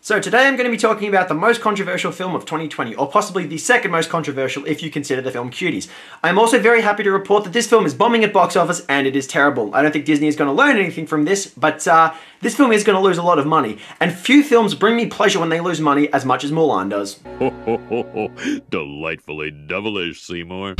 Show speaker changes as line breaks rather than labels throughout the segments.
So today I'm going to be talking about the most controversial film of 2020, or possibly the second most controversial if you consider the film Cuties. I'm also very happy to report that this film is bombing at box office and it is terrible. I don't think Disney is going to learn anything from this, but this film is going to lose a lot of money. And few films bring me pleasure when they lose money as much as Mulan does.
Ho ho ho ho! Delightfully devilish, Seymour.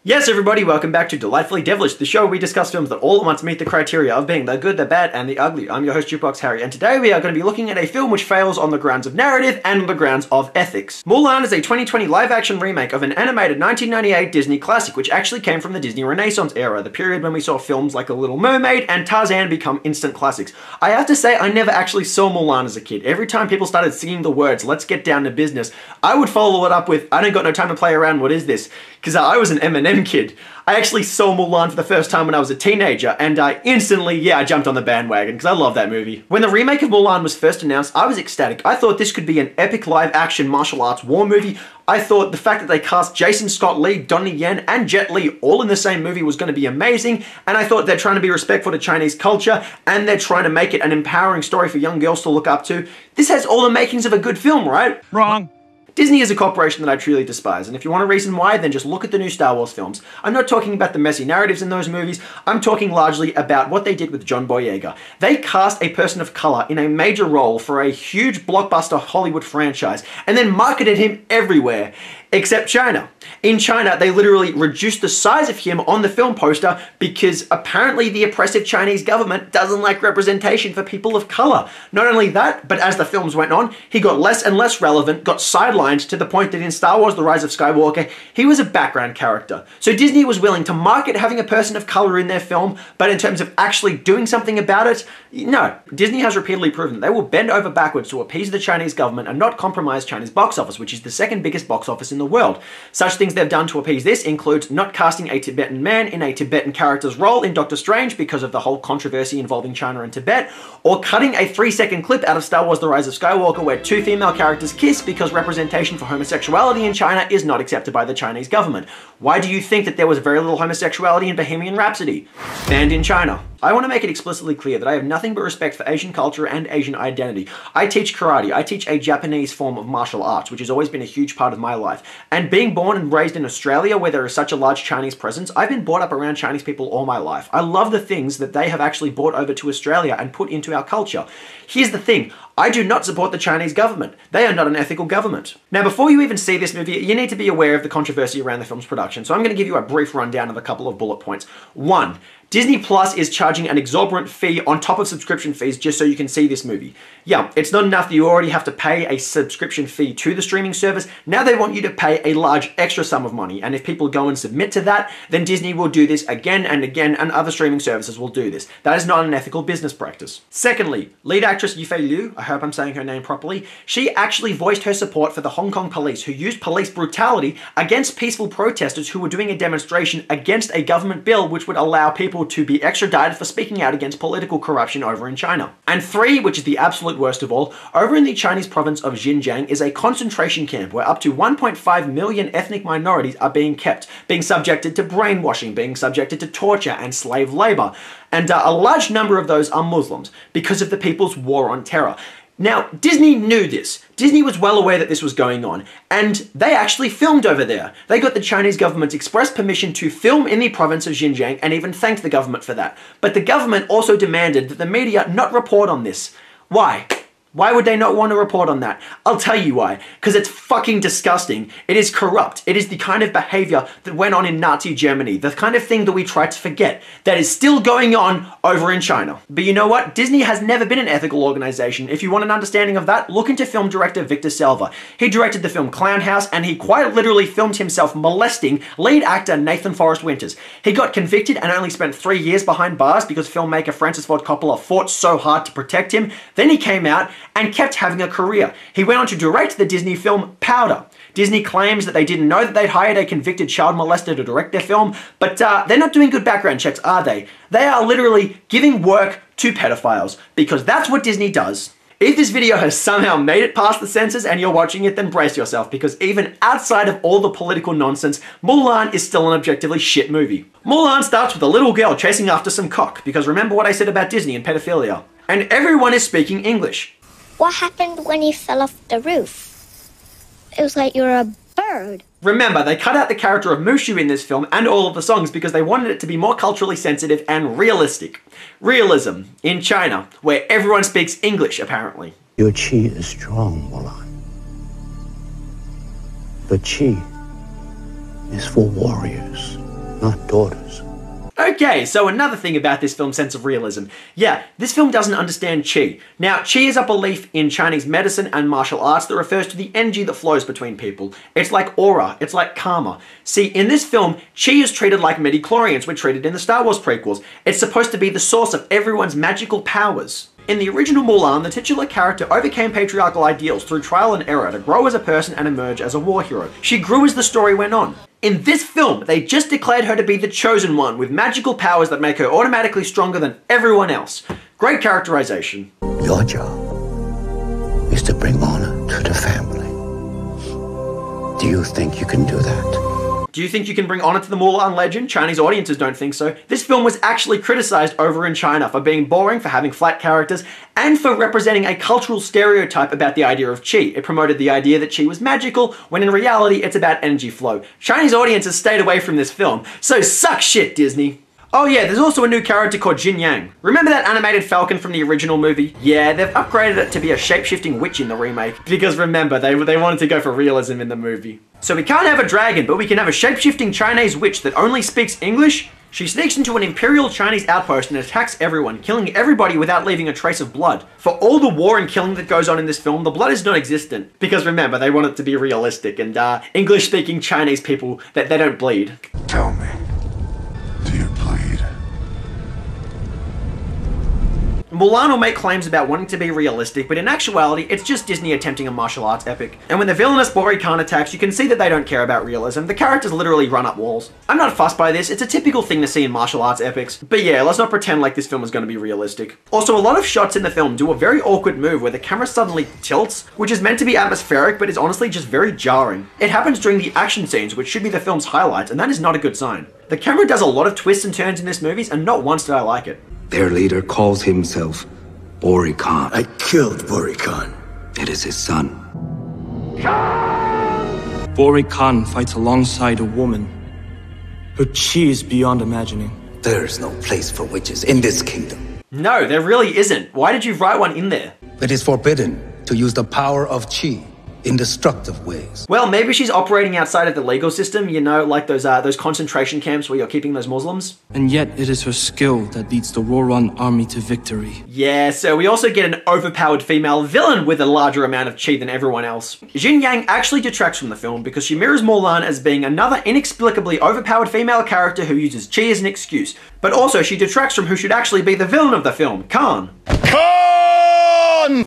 Yes everybody, welcome back to Delightfully Devilish, the show where we discuss films that all at once meet the criteria of being the good, the bad, and the ugly. I'm your host Jukebox Harry, and today we are going to be looking at a film which fails on the grounds of narrative and on the grounds of ethics. Mulan is a 2020 live-action remake of an animated 1998 Disney classic, which actually came from the Disney Renaissance era, the period when we saw films like The Little Mermaid and Tarzan become instant classics. I have to say, I never actually saw Mulan as a kid. Every time people started singing the words, "Let's get down to business," I would follow it up with, "I don't got no time to play around, what is this?" Because I was an Eminem kid. I actually saw Mulan for the first time when I was a teenager, and I instantly, I jumped on the bandwagon, because I love that movie. When the remake of Mulan was first announced, I was ecstatic. I thought this could be an epic live-action martial arts war movie. I thought the fact that they cast Jason Scott Lee, Donnie Yen, and Jet Li all in the same movie was going to be amazing, and I thought they're trying to be respectful to Chinese culture, and they're trying to make it an empowering story for young girls to look up to. This has all the makings of a good film, right?
Wrong.
Disney is a corporation that I truly despise, and if you want a reason why, then just look at the new Star Wars films. I'm not talking about the messy narratives in those movies, I'm talking largely about what they did with John Boyega. They cast a person of color in a major role for a huge blockbuster Hollywood franchise, and then marketed him everywhere, except China. In China, they literally reduced the size of him on the film poster because apparently the oppressive Chinese government doesn't like representation for people of color. Not only that, but as the films went on, he got less and less relevant, got sidelined to the point that in Star Wars The Rise of Skywalker, he was a background character. So Disney was willing to market having a person of color in their film, but in terms of actually doing something about it, no. Disney has repeatedly proven that they will bend over backwards to appease the Chinese government and not compromise China's box office, which is the second biggest box office in the world. Such things they've done to appease this includes not casting a Tibetan man in a Tibetan character's role in Doctor Strange because of the whole controversy involving China and Tibet, or cutting a 3-second clip out of Star Wars The Rise of Skywalker where two female characters kiss because representation for homosexuality in China is not accepted by the Chinese government. Why do you think that there was very little homosexuality in Bohemian Rhapsody? Banned in China. I want to make it explicitly clear that I have nothing but respect for Asian culture and Asian identity. I teach karate. I teach a Japanese form of martial arts, which has always been a huge part of my life. And being born and raised in Australia, where there is such a large Chinese presence, I've been brought up around Chinese people all my life. I love the things that they have actually brought over to Australia and put into our culture. Here's the thing. I do not support the Chinese government. They are not an ethical government. Now, before you even see this movie, you need to be aware of the controversy around the film's production, so I'm going to give you a brief rundown of a couple of bullet points. 1. Disney Plus is charging an exorbitant fee on top of subscription fees just so you can see this movie. Yeah, it's not enough that you already have to pay a subscription fee to the streaming service. Now they want you to pay a large extra sum of money, and if people go and submit to that, then Disney will do this again and again, and other streaming services will do this. That is not an ethical business practice. Secondly, lead actress Yifei Liu, I hope I'm saying her name properly, she actually voiced her support for the Hong Kong police who used police brutality against peaceful protesters who were doing a demonstration against a government bill which would allow people to be extradited for speaking out against political corruption over in China. And 3, which is the absolute worst of all, over in the Chinese province of Xinjiang is a concentration camp where up to 1.5 million ethnic minorities are being kept, being subjected to brainwashing, being subjected to torture and slave labor. And a large number of those are Muslims because of the people's war on terror. Now, Disney knew this. Disney was well aware that this was going on, and they actually filmed over there. They got the Chinese government's express permission to film in the province of Xinjiang and even thanked the government for that. But the government also demanded that the media not report on this. Why? Why would they not want to report on that? I'll tell you why. Because it's fucking disgusting. It is corrupt. It is the kind of behavior that went on in Nazi Germany. The kind of thing that we try to forget. That is still going on over in China. But you know what? Disney has never been an ethical organization. If you want an understanding of that, look into film director Victor Salva. He directed the film Clown House, and he quite literally filmed himself molesting lead actor Nathan Forrest Winters. He got convicted and only spent 3 years behind bars because filmmaker Francis Ford Coppola fought so hard to protect him. Then he came out and kept having a career. He went on to direct the Disney film Powder. Disney claims that they didn't know that they'd hired a convicted child molester to direct their film, but they're not doing good background checks, are they? They are literally giving work to pedophiles, because that's what Disney does. If this video has somehow made it past the censors and you're watching it, then brace yourself, because even outside of all the political nonsense, Mulan is still an objectively shit movie. Mulan starts with a little girl chasing after some cock, because remember what I said about Disney and pedophilia. And everyone is speaking English.
What happened when you fell off the roof? It was like you were a bird.
Remember, they cut out the character of Mushu in this film and all of the songs because they wanted it to be more culturally sensitive and realistic. Realism in China, where everyone speaks English, apparently.
Your qi is strong, Mulan. But qi is for warriors, not daughters.
Okay, so another thing about this film's sense of realism. Yeah, this film doesn't understand qi. Now, qi is a belief in Chinese medicine and martial arts that refers to the energy that flows between people. It's like aura, it's like karma. See, in this film, qi is treated like midichlorians were treated in the Star Wars prequels. It's supposed to be the source of everyone's magical powers. In the original Mulan, the titular character overcame patriarchal ideals through trial and error to grow as a person and emerge as a war hero. She grew as the story went on. In this film, they just declared her to be the chosen one with magical powers that make her automatically stronger than everyone else. Great characterization.
Your job is to bring honor to the family. Do you think you can do that?
Do you think you can bring honor to the Mulan legend? Chinese audiences don't think so. This film was actually criticized over in China for being boring, for having flat characters, and for representing a cultural stereotype about the idea of qi. It promoted the idea that qi was magical, when in reality it's about energy flow. Chinese audiences stayed away from this film, so suck shit, Disney. Oh yeah, there's also a new character called Xinjiang. Remember that animated falcon from the original movie? Yeah, they've upgraded it to be a shape-shifting witch in the remake. Because remember, they wanted to go for realism in the movie. So we can't have a dragon, but we can have a shape-shifting Chinese witch that only speaks English? She sneaks into an Imperial Chinese outpost and attacks everyone, killing everybody without leaving a trace of blood. For all the war and killing that goes on in this film, the blood is non-existent. Because remember, they want it to be realistic, and English-speaking Chinese people, they don't bleed.
Tell me, do you bleed?
Mulan will make claims about wanting to be realistic, but in actuality, it's just Disney attempting a martial arts epic. And when the villainous Bori Khan attacks, you can see that they don't care about realism. The characters literally run up walls. I'm not fussed by this, it's a typical thing to see in martial arts epics. But yeah, let's not pretend like this film is going to be realistic. Also, a lot of shots in the film do a very awkward move where the camera suddenly tilts, which is meant to be atmospheric, but is honestly just very jarring. It happens during the action scenes, which should be the film's highlights, and that is not a good sign. The camera does a lot of twists and turns in this movie, and not once did I like it.
Their leader calls himself Bori Khan.
I killed Bori Khan.
It is his son.
Bori Khan fights alongside a woman. Her chi is beyond imagining.
There is no place for witches in this kingdom.
No, there really isn't. Why did you write one in there?
It is forbidden to use the power of chi in destructive ways.
Well, maybe she's operating outside of the legal system, you know, like those concentration camps where you're keeping those Muslims.
And yet it is her skill that leads the Roran army to victory.
Yeah, so we also get an overpowered female villain with a larger amount of chi than everyone else. Xinjiang actually detracts from the film because she mirrors Mulan as being another inexplicably overpowered female character who uses chi as an excuse. But also she detracts from who should actually be the villain of the film, Khan.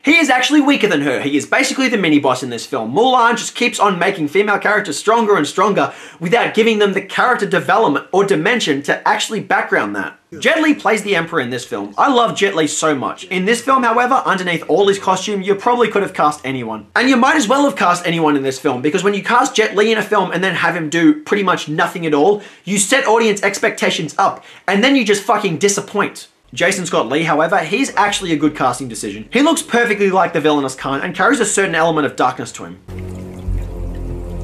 He is actually weaker than her. He is basically the mini-boss in this film. Mulan just keeps on making female characters stronger and stronger without giving them the character development or dimension to actually background that. Jet Li plays the Emperor in this film. I love Jet Li so much. In this film, however, underneath all his costume, you probably could have cast anyone. And you might as well have cast anyone in this film, because when you cast Jet Li in a film and then have him do pretty much nothing at all, you set audience expectations up, and then you just fucking disappoint. Jason Scott Lee, however, he's actually a good casting decision. He looks perfectly like the villainous Khan and carries a certain element of darkness to him.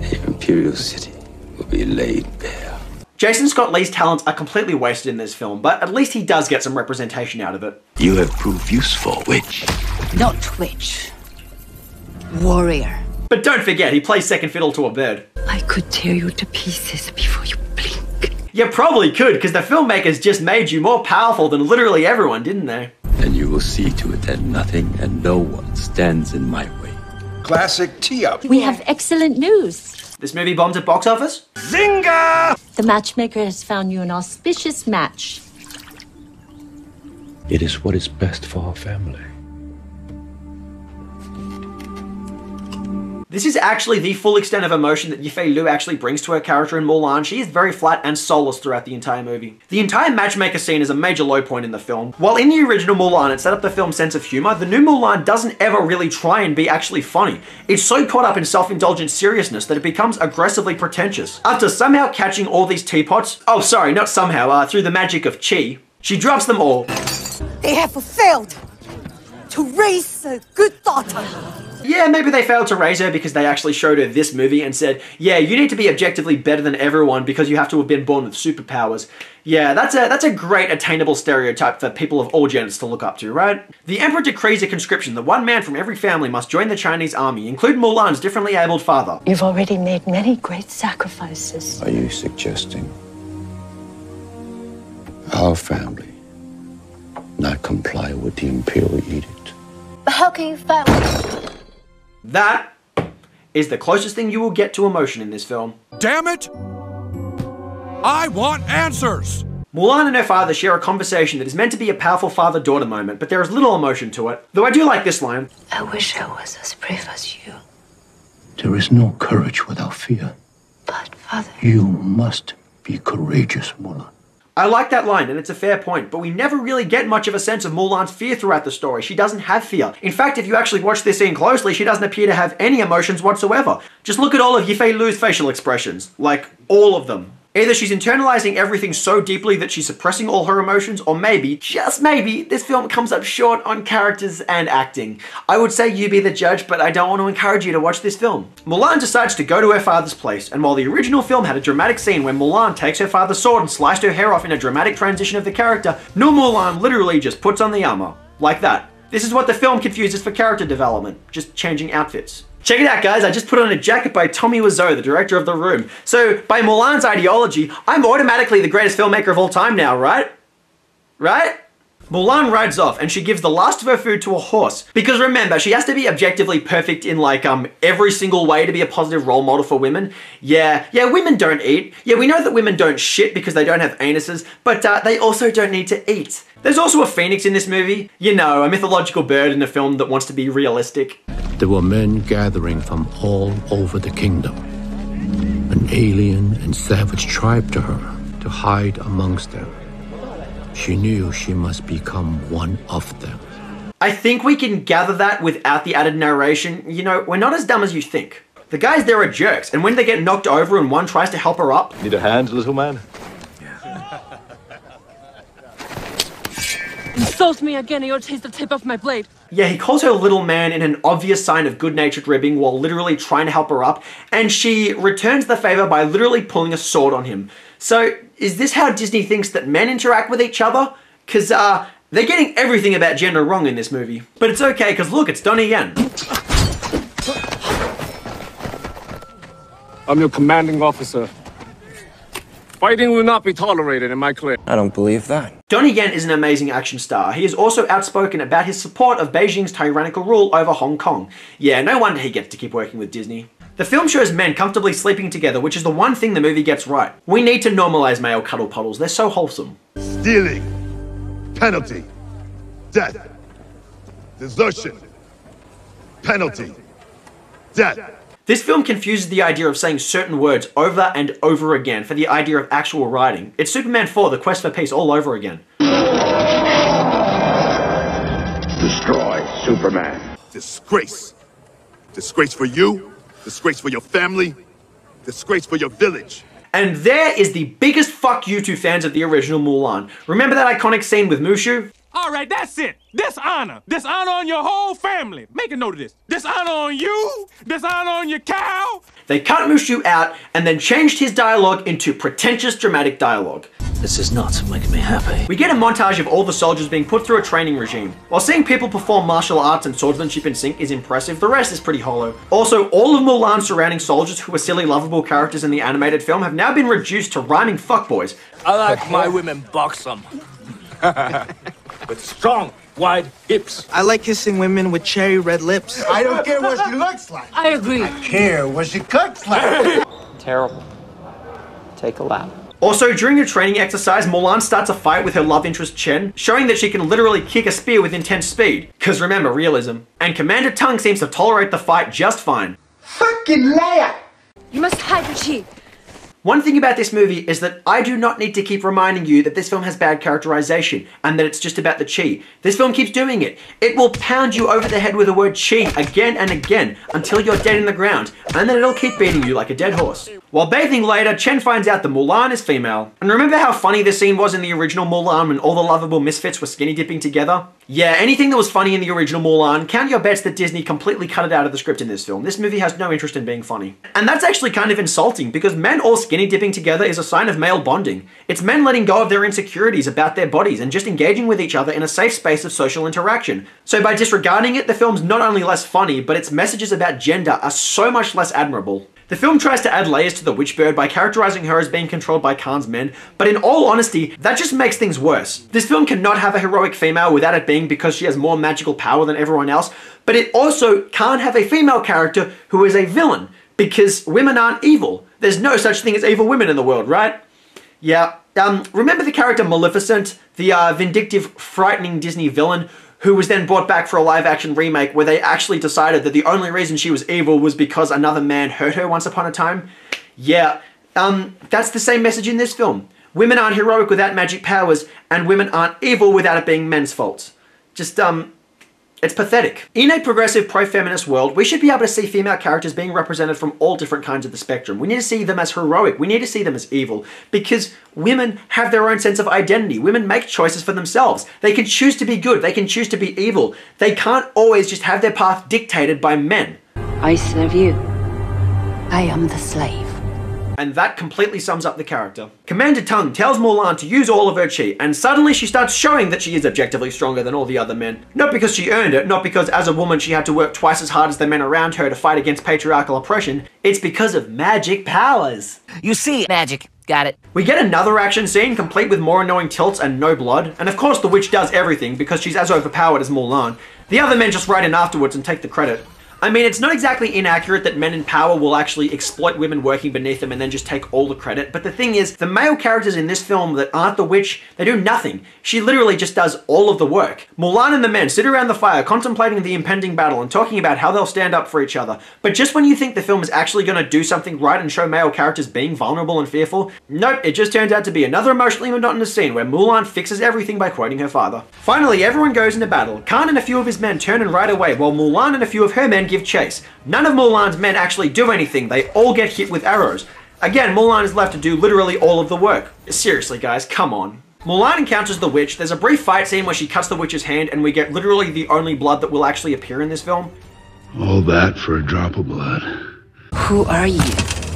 The Imperial City will be laid bare.
Jason Scott Lee's talents are completely wasted in this film, but at least he does get some representation out of it.
You have proved useful, witch.
Not witch. Warrior.
But don't forget, he plays second fiddle to a bird.
I could tear you to pieces before you blink.
You probably could, because the filmmakers just made you more powerful than literally everyone, didn't they?
And you will see to it that nothing and no one stands in my way.
Classic tee-up.
We have excellent news.
This movie bombed at box office?
Zinga!
The matchmaker has found you an auspicious match.
It is what is best for our family.
This is actually the full extent of emotion that Yifei Liu actually brings to her character in Mulan. She is very flat and soulless throughout the entire movie. The entire matchmaker scene is a major low point in the film. While in the original Mulan it set up the film's sense of humor, the new Mulan doesn't ever really try and be actually funny. It's so caught up in self-indulgent seriousness that it becomes aggressively pretentious. After somehow catching all these teapots, oh sorry, not somehow, through the magic of chi, she drops them all.
They have failed to raise a good daughter.
Yeah, maybe they failed to raise her because they actually showed her this movie and said, yeah, you need to be objectively better than everyone because you have to have been born with superpowers. Yeah, that's a great attainable stereotype for people of all genders to look up to, right? The Emperor decrees a conscription that one man from every family must join the Chinese army, including Mulan's differently abled father.
You've already made many great sacrifices.
Are you suggesting our family not comply with the imperial edict?
But how can you fight?
That is the closest thing you will get to emotion in this film.
Damn it! I want answers!
Mulan and her father share a conversation that is meant to be a powerful father-daughter moment, but there is little emotion to it. Though I do like this line.
I wish I was as brave as you.
There is no courage without fear.
But, Father...
You must be courageous, Mulan.
I like that line, and it's a fair point, but we never really get much of a sense of Mulan's fear throughout the story. She doesn't have fear. In fact, if you actually watch this scene closely, she doesn't appear to have any emotions whatsoever. Just look at all of Yifei Liu's facial expressions. Like, all of them. Either she's internalizing everything so deeply that she's suppressing all her emotions, or maybe, just maybe, this film comes up short on characters and acting. I would say you be the judge, but I don't want to encourage you to watch this film. Mulan decides to go to her father's place, and while the original film had a dramatic scene where Mulan takes her father's sword and sliced her hair off in a dramatic transition of the character, no, Mulan literally just puts on the armor. Like that. This is what the film confuses for character development, just changing outfits. Check it out, guys, I just put on a jacket by Tommy Wiseau, the director of The Room. So, by Mulan's ideology, I'm automatically the greatest filmmaker of all time now, right? Right? Mulan rides off and she gives the last of her food to a horse. Because remember, she has to be objectively perfect in like every single way to be a positive role model for women. Yeah, women don't eat. Yeah, we know that women don't shit because they don't have anuses, but they also don't need to eat. There's also a phoenix in this movie. You know, a mythological bird in a film that wants to be realistic.
There were men gathering from all over the kingdom. An alien and savage tribe to her to hide amongst them. She knew she must become one of them.
I think we can gather that without the added narration. You know, we're not as dumb as you think. The guys there are jerks, and when they get knocked over and one tries to help her up...
Need a hand, little man?
Insult me again and you'll taste the tip of my blade.
Yeah, he calls her little man in an obvious sign of good-natured ribbing while literally trying to help her up, and she returns the favor by literally pulling a sword on him. So, is this how Disney thinks that men interact with each other? Cause, they're getting everything about gender wrong in this movie. But it's okay, cause look, it's Donnie Yen.
I'm your commanding officer. Fighting will not be tolerated, am I clear?
I don't believe that.
Donnie Yen is an amazing action star. He is also outspoken about his support of Beijing's tyrannical rule over Hong Kong. Yeah, no wonder he gets to keep working with Disney. The film shows men comfortably sleeping together, which is the one thing the movie gets right. We need to normalize male cuddle puddles. They're so wholesome.
Stealing. Penalty. Death. Desertion. Penalty. Death.
This film confuses the idea of saying certain words over and over again for the idea of actual writing. It's Superman 4, The Quest for Peace all over again.
Destroy Superman. Disgrace. Disgrace for you. Disgrace for your family. Disgrace for your village.
And there is the biggest fuck you to fans of the original Mulan. Remember that iconic scene with Mushu?
Alright, that's it. Dishonor. Dishonor on your whole family. Make a note of this. Dishonor on you. Dishonor on your cow.
They cut Mushu out and then changed his dialogue into pretentious dramatic dialogue.
This is not making me happy.
We get a montage of all the soldiers being put through a training regime. While seeing people perform martial arts and swordsmanship in sync is impressive, the rest is pretty hollow. Also, all of Mulan's surrounding soldiers who were silly, lovable characters in the animated film have now been reduced to rhyming fuckboys.
I like my women buxom. With strong, wide hips.
I like kissing women with cherry red lips.
I don't care what she looks like.
I agree.
I care what she cooks like.
Terrible. Take a lap.
Also, during a training exercise, Mulan starts a fight with her love interest Chen, showing that she can literally kick a spear with intense speed. Cause remember, realism. And Commander Tung seems to tolerate the fight just fine.
fucking liar!
You must hide your chi.
One thing about this movie is that I do not need to keep reminding you that this film has bad characterization and that it's just about the chi. This film keeps doing it. It will pound you over the head with the word chi again and again until you're dead in the ground, and then it'll keep beating you like a dead horse. While bathing later, Chen finds out that Mulan is female. And remember how funny this scene was in the original Mulan when all the lovable misfits were skinny dipping together? Yeah, anything that was funny in the original Mulan, count your bets that Disney completely cut it out of the script in this film. This movie has no interest in being funny. And that's actually kind of insulting, because men all skinny dipping together is a sign of male bonding. It's men letting go of their insecurities about their bodies and just engaging with each other in a safe space of social interaction. So by disregarding it, the film's not only less funny, but its messages about gender are so much less admirable. The film tries to add layers to the witch bird by characterizing her as being controlled by Khan's men, but in all honesty, that just makes things worse. This film cannot have a heroic female without it being because she has more magical power than everyone else, but it also can't have a female character who is a villain, because women aren't evil. There's no such thing as evil women in the world, right? Yeah, remember the character Maleficent, the vindictive, frightening Disney villain, who was then brought back for a live-action remake where they actually decided that the only reason she was evil was because another man hurt her once upon a time? Yeah, that's the same message in this film. Women aren't heroic without magic powers, and women aren't evil without it being men's faults. Just, it's pathetic. In a progressive pro-feminist world, we should be able to see female characters being represented from all different kinds of the spectrum. We need to see them as heroic. We need to see them as evil. Because women have their own sense of identity. Women make choices for themselves. They can choose to be good. They can choose to be evil. They can't always just have their path dictated by men.
I serve you. I am the slave.
And that completely sums up the character. Commander Tung tells Mulan to use all of her chi, and suddenly she starts showing that she is objectively stronger than all the other men. Not because she earned it, not because as a woman she had to work twice as hard as the men around her to fight against patriarchal oppression, it's because of magic powers.
You see, magic. Got it.
We get another action scene complete with more annoying tilts and no blood, and of course the witch does everything because she's as overpowered as Mulan. The other men just write in afterwards and take the credit. I mean, it's not exactly inaccurate that men in power will actually exploit women working beneath them and then just take all the credit, but the thing is, the male characters in this film that aren't the witch, they do nothing. She literally just does all of the work. Mulan and the men sit around the fire contemplating the impending battle and talking about how they'll stand up for each other, but just when you think the film is actually going to do something right and show male characters being vulnerable and fearful, nope, it just turns out to be another emotionally monotonous scene where Mulan fixes everything by quoting her father. Finally, everyone goes into battle. Khan and a few of his men turn and ride away, while Mulan and a few of her men give chase. None of Mulan's men actually do anything, they all get hit with arrows. Again, Mulan is left to do literally all of the work. Seriously guys, come on. Mulan encounters the witch, there's a brief fight scene where she cuts the witch's hand and we get literally the only blood that will actually appear in this film.
All that for a drop of blood.
Who are you?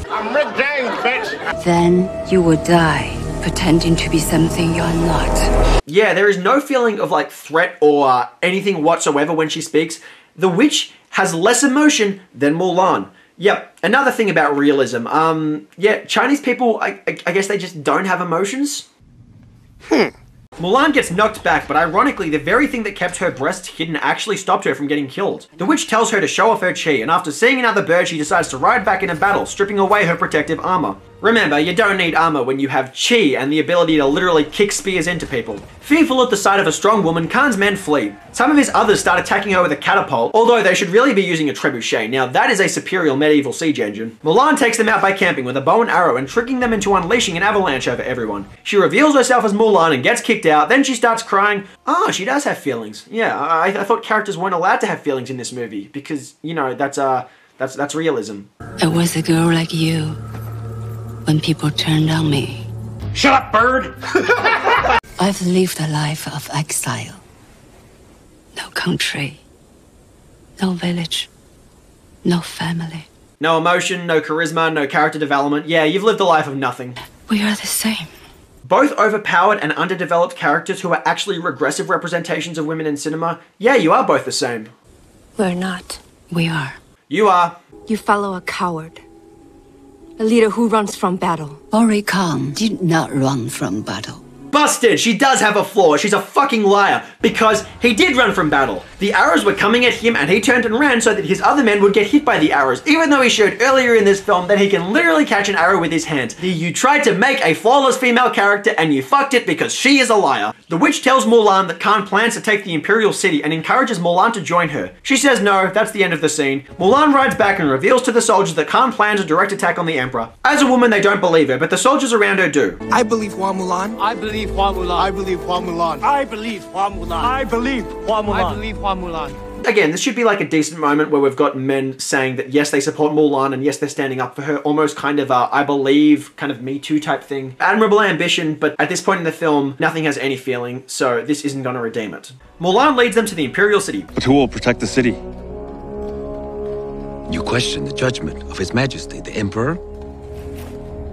I'm Rick James, bitch!
Then you will die, pretending to be something you're not.
Yeah, there is no feeling of like threat or anything whatsoever when she speaks. The witch has less emotion than Mulan. Yep, another thing about realism. Yeah, Chinese people, I guess they just don't have emotions. Mulan gets knocked back, but ironically, the very thing that kept her breasts hidden actually stopped her from getting killed. The witch tells her to show off her chi, and after seeing another bird, she decides to ride back into battle, stripping away her protective armor. Remember, you don't need armor when you have chi and the ability to literally kick spears into people. Fearful at the sight of a strong woman, Khan's men flee. Some of his others start attacking her with a catapult, although they should really be using a trebuchet. Now that is a superior medieval siege engine. Mulan takes them out by camping with a bow and arrow and tricking them into unleashing an avalanche over everyone. She reveals herself as Mulan and gets kicked out, then she starts crying. Ah, she does have feelings. Yeah, I thought characters weren't allowed to have feelings in this movie, because, you know, that's realism.
I was a girl like you when people turned on me.
Shut up, bird!
I've lived a life of exile. No country, no village, no family.
No emotion, no charisma, no character development. Yeah, you've lived a life of nothing.
We are the same.
Both overpowered and underdeveloped characters who are actually regressive representations of women in cinema. Yeah, you are both the same.
We're not.
We are.
You are.
You follow a coward. A leader who runs from battle.
Ori Khan did not run from battle.
busted! She does have a flaw. She's a fucking liar. Because he did run from battle. The arrows were coming at him and he turned and ran so that his other men would get hit by the arrows, even though he showed earlier in this film that he can literally catch an arrow with his hand. You tried to make a flawless female character and you fucked it because she is a liar. The witch tells Mulan that Khan plans to take the Imperial City and encourages Mulan to join her. She says no, that's the end of the scene. Mulan rides back and reveals to the soldiers that Khan plans a direct attack on the Emperor. As a woman, they don't believe her, but the soldiers around her do.
I believe Hua Mulan.
I believe Hua Mulan.
I believe Hua Mulan.
I believe Hua Mulan. I believe Hua Mulan. I believe Hua Mulan.
Again, this should be like a decent moment where we've got men saying that yes, they support Mulan and yes, they're standing up for her. Almost kind of a I believe, kind of Me Too type thing. Admirable ambition, but at this point in the film, nothing has any feeling, so this isn't gonna redeem it. Mulan leads them to the Imperial City.
But who will protect the city? You question the judgment of His Majesty, the Emperor?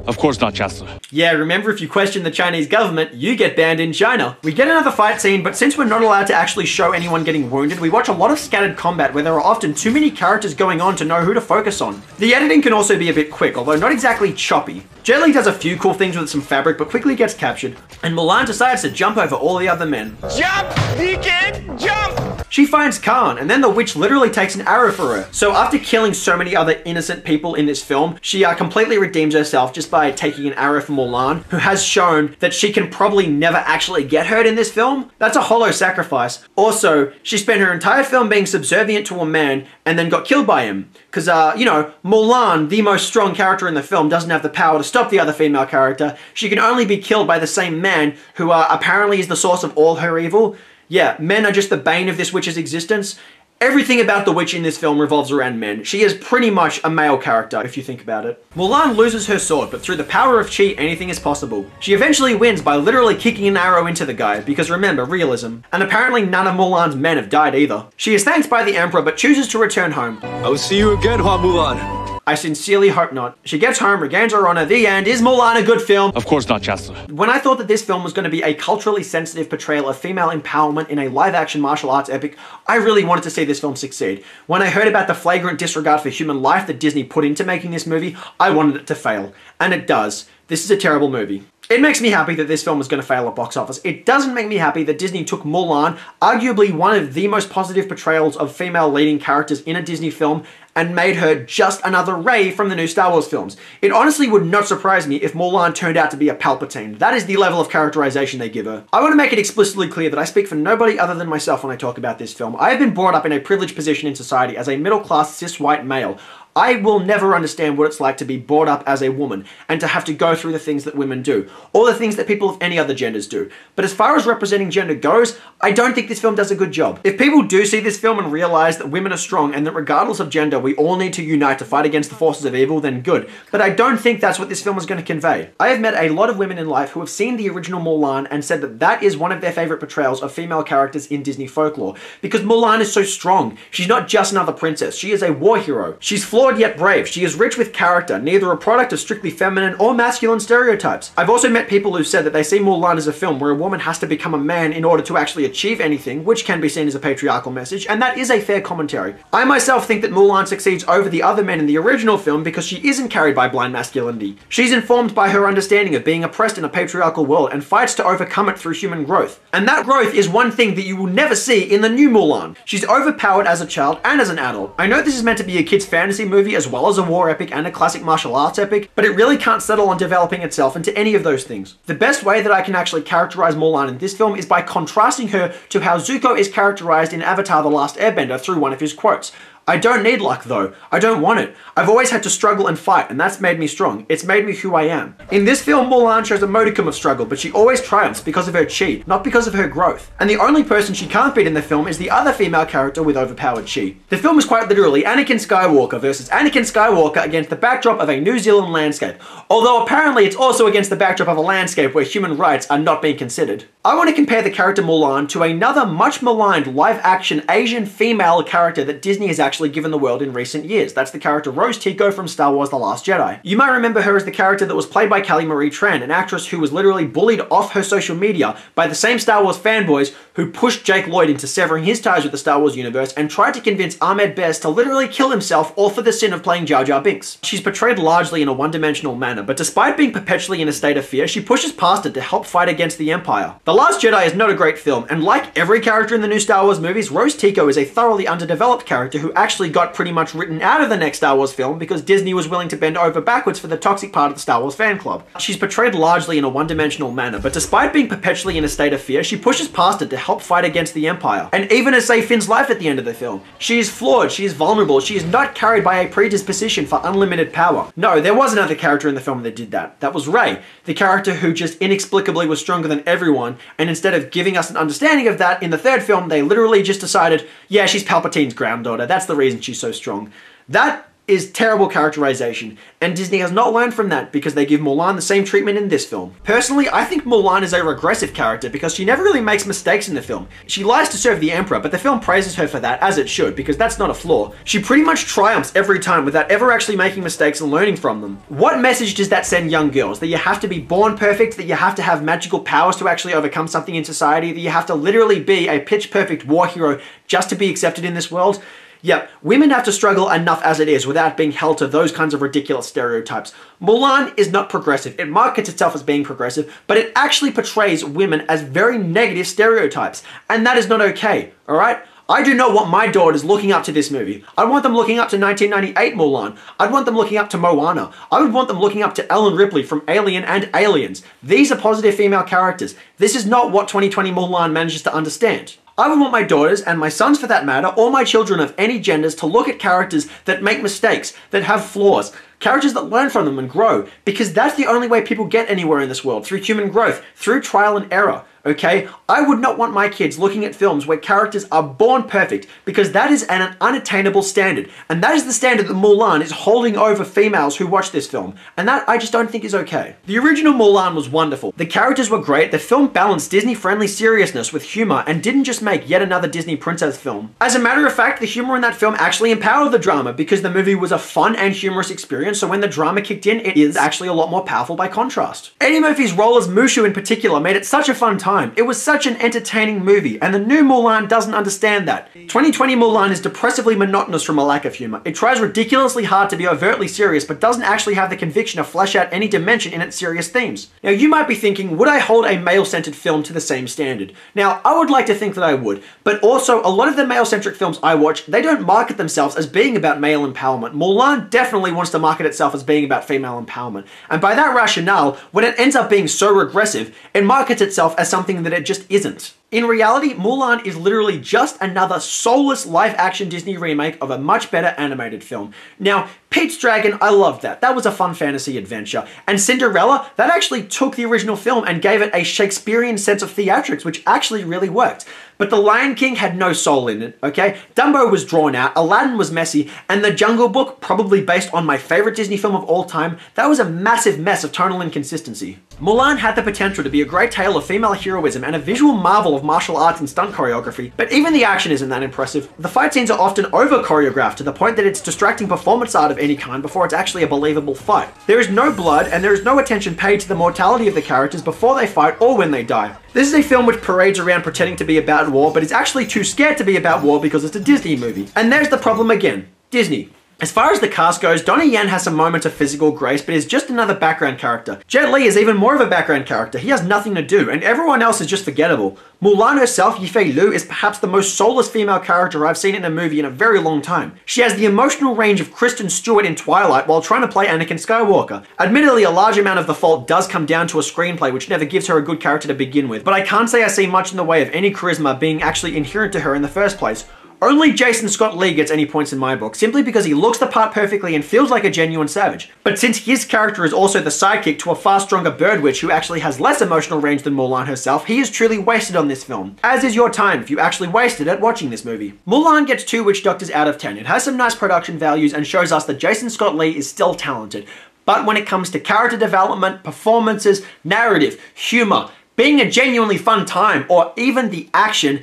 Of course not, Chancellor.
Yeah, remember, if you question the Chinese government, you get banned in China. We get another fight scene, but since we're not allowed to actually show anyone getting wounded, we watch a lot of scattered combat where there are often too many characters going on to know who to focus on. The editing can also be a bit quick, although not exactly choppy. Jet Li does a few cool things with some fabric, but quickly gets captured, and Mulan decides to jump over all the other men.
Jump! Deacon, jump!
She finds Khan, and then the witch literally takes an arrow for her. So after killing so many other innocent people in this film, she completely redeems herself just by taking an arrow from Mulan, who has shown that she can probably never actually get hurt in this film. That's a hollow sacrifice. Also, she spent her entire film being subservient to a man and then got killed by him. Because, you know, Mulan, the most strong character in the film, doesn't have the power to stop the other female character. She can only be killed by the same man who apparently is the source of all her evil. Yeah, men are just the bane of this witch's existence. Everything about the witch in this film revolves around men. She is pretty much a male character, if you think about it. Mulan loses her sword, but through the power of Qi, anything is possible. She eventually wins by literally kicking an arrow into the guy, because remember, realism. And apparently none of Mulan's men have died either. She is thanked by the Emperor, but chooses to return home.
I will see you again, Hua Mulan.
I sincerely hope not. She gets home, regains her honor. The end. Is Mulan a good film?
Of course not, Chancellor.
When I thought that this film was going to be a culturally sensitive portrayal of female empowerment in a live-action martial arts epic, I really wanted to see this film succeed. When I heard about the flagrant disregard for human life that Disney put into making this movie, I wanted it to fail. And it does. This is a terrible movie. It makes me happy that this film was going to fail at box office. It doesn't make me happy that Disney took Mulan, arguably one of the most positive portrayals of female leading characters in a Disney film, and made her just another Rey from the new Star Wars films. It honestly would not surprise me if Mulan turned out to be a Palpatine. That is the level of characterization they give her. I want to make it explicitly clear that I speak for nobody other than myself when I talk about this film. I have been brought up in a privileged position in society as a middle-class cis-white male. I will never understand what it's like to be brought up as a woman and to have to go through the things that women do, or the things that people of any other genders do. But as far as representing gender goes, I don't think this film does a good job. If people do see this film and realize that women are strong and that regardless of gender, we all need to unite to fight against the forces of evil, then good. But I don't think that's what this film is going to convey. I have met a lot of women in life who have seen the original Mulan and said that that is one of their favorite portrayals of female characters in Disney folklore, because Mulan is so strong. She's not just another princess. She is a war hero. She's flawed yet brave. She is rich with character, neither a product of strictly feminine or masculine stereotypes. I've also met people who said that they see Mulan as a film where a woman has to become a man in order to actually achieve anything, which can be seen as a patriarchal message, and that is a fair commentary. I myself think that Mulan succeeds over the other men in the original film because she isn't carried by blind masculinity. She's informed by her understanding of being oppressed in a patriarchal world and fights to overcome it through human growth. And that growth is one thing that you will never see in the new Mulan. She's overpowered as a child and as an adult. I know this is meant to be a kid's fantasy movie as well as a war epic and a classic martial arts epic, but it really can't settle on developing itself into any of those things. The best way that I can actually characterize Mulan in this film is by contrasting her to how Zuko is characterized in Avatar: The Last Airbender through one of his quotes. I don't need luck though. I don't want it. I've always had to struggle and fight, and that's made me strong. It's made me who I am. In this film, Mulan shows a modicum of struggle, but she always triumphs because of her chi, not because of her growth. And the only person she can't beat in the film is the other female character with overpowered chi. The film is quite literally Anakin Skywalker versus Anakin Skywalker against the backdrop of a New Zealand landscape. Although apparently it's also against the backdrop of a landscape where human rights are not being considered. I want to compare the character Mulan to another much maligned live-action Asian female character that Disney has actually given the world in recent years. That's the character Rose Tico from Star Wars The Last Jedi. You might remember her as the character that was played by Kelly Marie Tran, an actress who was literally bullied off her social media by the same Star Wars fanboys who pushed Jake Lloyd into severing his ties with the Star Wars universe and tried to convince Ahmed Best to literally kill himself, all for the sin of playing Jar Jar Binks. She's portrayed largely in a one-dimensional manner, but despite being perpetually in a state of fear, she pushes past it to help fight against the Empire. The Last Jedi is not a great film, and like every character in the new Star Wars movies, Rose Tico is a thoroughly underdeveloped character who actually got pretty much written out of the next Star Wars film because Disney was willing to bend over backwards for the toxic part of the Star Wars fan club. She's portrayed largely in a one-dimensional manner, but despite being perpetually in a state of fear, she pushes past it to help fight against the Empire, and even to save Finn's life at the end of the film. She is flawed, she is vulnerable, she is not carried by a predisposition for unlimited power. No, there was another character in the film that did that. That was Rey, the character who just inexplicably was stronger than everyone, and instead of giving us an understanding of that, in the third film, they literally just decided, yeah, she's Palpatine's granddaughter, that's the reason she's so strong. That is terrible characterization, and Disney has not learned from that because they give Mulan the same treatment in this film. Personally, I think Mulan is a regressive character because she never really makes mistakes in the film. She lies to serve the Emperor, but the film praises her for that, as it should, because that's not a flaw. She pretty much triumphs every time without ever actually making mistakes and learning from them. What message does that send young girls? That you have to be born perfect, that you have to have magical powers to actually overcome something in society, that you have to literally be a pitch-perfect war hero just to be accepted in this world? Yep, women have to struggle enough as it is without being held to those kinds of ridiculous stereotypes. Mulan is not progressive. It markets itself as being progressive, but it actually portrays women as very negative stereotypes, and that is not okay, alright? I do not want my daughters looking up to this movie. I want them looking up to 1998 Mulan. I'd want them looking up to Moana. I would want them looking up to Ellen Ripley from Alien and Aliens. These are positive female characters. This is not what 2020 Mulan manages to understand. I would want my daughters, and my sons for that matter, or my children of any genders, to look at characters that make mistakes, that have flaws, characters that learn from them and grow, because that's the only way people get anywhere in this world, through human growth, through trial and error. Okay? I would not want my kids looking at films where characters are born perfect, because that is an unattainable standard. And that is the standard that Mulan is holding over females who watch this film. And that I just don't think is okay. The original Mulan was wonderful. The characters were great, the film balanced Disney-friendly seriousness with humor and didn't just make yet another Disney princess film. As a matter of fact, the humor in that film actually empowered the drama because the movie was a fun and humorous experience, so when the drama kicked in, it is actually a lot more powerful by contrast. Eddie Murphy's role as Mushu in particular made it such a fun time. It was such an entertaining movie, and the new Mulan doesn't understand that. 2020 Mulan is depressively monotonous from a lack of humor. It tries ridiculously hard to be overtly serious, but doesn't actually have the conviction to flesh out any dimension in its serious themes. Now, you might be thinking, would I hold a male-centered film to the same standard? Now, I would like to think that I would, but also, a lot of the male-centric films I watch, they don't market themselves as being about male empowerment. Mulan definitely wants to market itself as being about female empowerment, and by that rationale, when it ends up being so regressive, it markets itself as something that it just isn't. In reality, Mulan is literally just another soulless live-action Disney remake of a much better animated film. Now, Pete's Dragon, I loved that. That was a fun fantasy adventure. And Cinderella, that actually took the original film and gave it a Shakespearean sense of theatrics, which actually really worked. But The Lion King had no soul in it, okay? Dumbo was drawn out, Aladdin was messy, and The Jungle Book, probably based on my favorite Disney film of all time, that was a massive mess of tonal inconsistency. Mulan had the potential to be a great tale of female heroism and a visual marvel of martial arts and stunt choreography, but even the action isn't that impressive. The fight scenes are often over-choreographed to the point that it's distracting performance art of any kind before it's actually a believable fight. There is no blood, and there is no attention paid to the mortality of the characters before they fight or when they die. This is a film which parades around pretending to be about war, but is actually too scared to be about war because it's a Disney movie. And there's the problem again. Disney. As far as the cast goes, Donnie Yen has some moments of physical grace, but is just another background character. Jet Li is even more of a background character. He has nothing to do, and everyone else is just forgettable. Mulan herself, Yifei Liu, is perhaps the most soulless female character I've seen in a movie in a very long time. She has the emotional range of Kristen Stewart in Twilight while trying to play Anakin Skywalker. Admittedly, a large amount of the fault does come down to a screenplay which never gives her a good character to begin with, but I can't say I see much in the way of any charisma being actually inherent to her in the first place. Only Jason Scott Lee gets any points in my book, simply because he looks the part perfectly and feels like a genuine savage. But since his character is also the sidekick to a far stronger bird witch who actually has less emotional range than Mulan herself, he is truly wasted on this film. As is your time if you actually wasted it watching this movie. Mulan gets 2 witch doctors out of 10. It has some nice production values and shows us that Jason Scott Lee is still talented. But when it comes to character development, performances, narrative, humor, being a genuinely fun time, or even the action,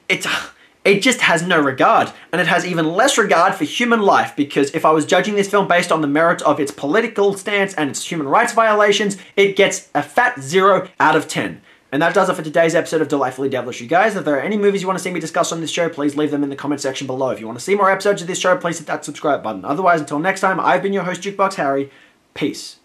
it just has no regard. And it has even less regard for human life, because if I was judging this film based on the merits of its political stance and its human rights violations, it gets a fat 0 out of 10. And that does it for today's episode of Delightfully Devilish. You guys, if there are any movies you want to see me discuss on this show, please leave them in the comment section below. If you want to see more episodes of this show, please hit that subscribe button. Otherwise, until next time, I've been your host, Jukebox Harry. Peace.